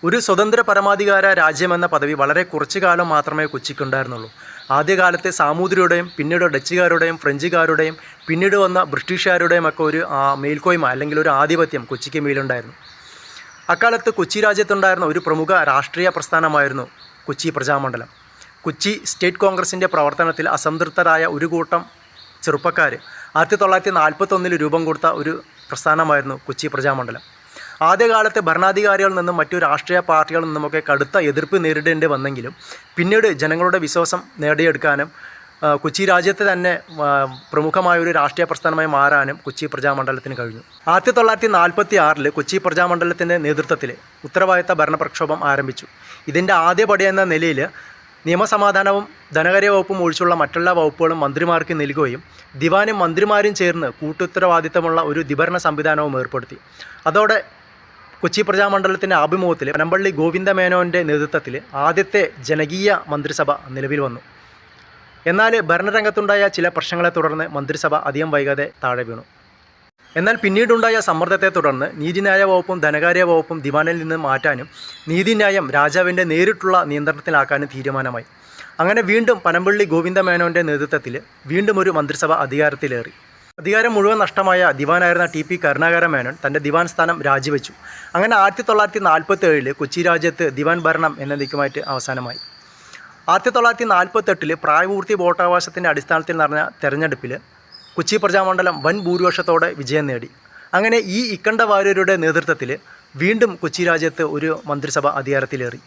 ഒരു സ്വതന്ത്ര പരമാധികാര രാജ്യമെന്ന പദവി വളരെ കുറച്ചു കാലം മാത്രമേ കൊച്ചിക്കുണ്ടായിരുന്നുള്ളൂ. ആദ്യകാലത്തെ സാമൂതിരിയുടെയും പിന്നീട് ഡച്ചുകാരുടെയും ഫ്രഞ്ചുകാരുടെയും പിന്നീട് വന്ന ബ്രിട്ടീഷുകാരുടെയും ഒക്കെ ഒരു മേൽക്കോയ്മ അല്ലെങ്കിൽ ഒരു ആധിപത്യം കൊച്ചിക്ക് മേലുണ്ടായിരുന്നു. അക്കാലത്ത് കൊച്ചി രാജ്യത്തുണ്ടായിരുന്ന ഒരു പ്രമുഖ രാഷ്ട്രീയ പ്രസ്ഥാനമായിരുന്നു കൊച്ചി പ്രജാമണ്ഡലം. കൊച്ചി സ്റ്റേറ്റ് കോൺഗ്രസിൻ്റെ പ്രവർത്തനത്തിൽ അസംതൃപ്തരായ ഒരു കൂട്ടം ചെറുപ്പക്കാർ 1941 രൂപം കൊടുത്ത ഒരു പ്രസ്ഥാനമായിരുന്നു കൊച്ചി പ്രജാമണ്ഡലം. ആദ്യകാലത്തെ ഭരണാധികാരികളിൽ നിന്നും മറ്റു രാഷ്ട്രീയ പാർട്ടികളിൽ നിന്നുമൊക്കെ കടുത്ത എതിർപ്പ് നേരിടേണ്ടി വന്നെങ്കിലും പിന്നീട് ജനങ്ങളുടെ വിശ്വാസം നേടിയെടുക്കാനും കൊച്ചി രാജ്യത്തെ തന്നെ പ്രമുഖമായ ഒരു രാഷ്ട്രീയ പ്രസ്ഥാനമായി മാറാനും കൊച്ചി പ്രജാമണ്ഡലത്തിന് കഴിഞ്ഞു. 1946 കൊച്ചി പ്രജാമണ്ഡലത്തിൻ്റെ നേതൃത്വത്തിൽ ഉത്തരവാദിത്ത ഭരണപ്രക്ഷോഭം ആരംഭിച്ചു. ഇതിൻ്റെ ആദ്യപടി എന്ന നിലയിൽ നിയമസമാധാനവും ധനകാര്യ വകുപ്പും ഒഴിച്ചുള്ള മറ്റെല്ലാ വകുപ്പുകളും മന്ത്രിമാർക്ക് നൽകുകയും ദിവാനും മന്ത്രിമാരും ചേർന്ന് കൂട്ടുത്തരവാദിത്തമുള്ള ഒരു ദ്വിഭരണ സംവിധാനവും ഏർപ്പെടുത്തി. അതോടെ കൊച്ചി പ്രജാമണ്ഡലത്തിൻ്റെ ആഭിമുഖ്യത്തിൽ പനമ്പള്ളി ഗോവിന്ദമേനോൻ്റെ നേതൃത്വത്തിൽ ആദ്യത്തെ ജനകീയ മന്ത്രിസഭ നിലവിൽ വന്നു. എന്നാൽ ഭരണരംഗത്തുണ്ടായ ചില പ്രശ്നങ്ങളെ തുടർന്ന് മന്ത്രിസഭ അധികം വൈകാതെ താഴെ വീണു. എന്നാൽ പിന്നീടുണ്ടായ സമ്മർദ്ദത്തെ തുടർന്ന് നീതിന്യായ വകുപ്പും ധനകാര്യ വകുപ്പും ദിവാനിൽ നിന്ന് മാറ്റാനും നീതിന്യായം രാജാവിൻ്റെ നേരിട്ടുള്ള നിയന്ത്രണത്തിലാക്കാനും തീരുമാനമായി. അങ്ങനെ വീണ്ടും പനമ്പള്ളി ഗോവിന്ദമേനോൻ്റെ നേതൃത്വത്തിൽ വീണ്ടും ഒരു മന്ത്രിസഭ അധികാരത്തിലേറി. അധികാരം മുഴുവൻ നഷ്ടമായ ദിവാനായിരുന്ന ടി.പി. കരുണാകര മേനോൻ തൻ്റെ ദിവാൻ സ്ഥാനം രാജിവെച്ചു. അങ്ങനെ 1947 കൊച്ചി രാജ്യത്ത് ദിവാൻ ഭരണം എന്നേക്കുമായിട്ട് അവസാനമായി. 1948 പ്രായപൂർത്തി വോട്ടവകാശത്തിൻ്റെ അടിസ്ഥാനത്തിൽ നടന്ന തെരഞ്ഞെടുപ്പിൽ കൊച്ചി പ്രജാമണ്ഡലം വൻ ഭൂരിപക്ഷത്തോടെ വിജയം നേടി. അങ്ങനെ ഈ ഇക്കണ്ട വാര്യരുടെ നേതൃത്വത്തിൽ വീണ്ടും കൊച്ചി രാജ്യത്ത് ഒരു മന്ത്രിസഭ അധികാരത്തിലേറി.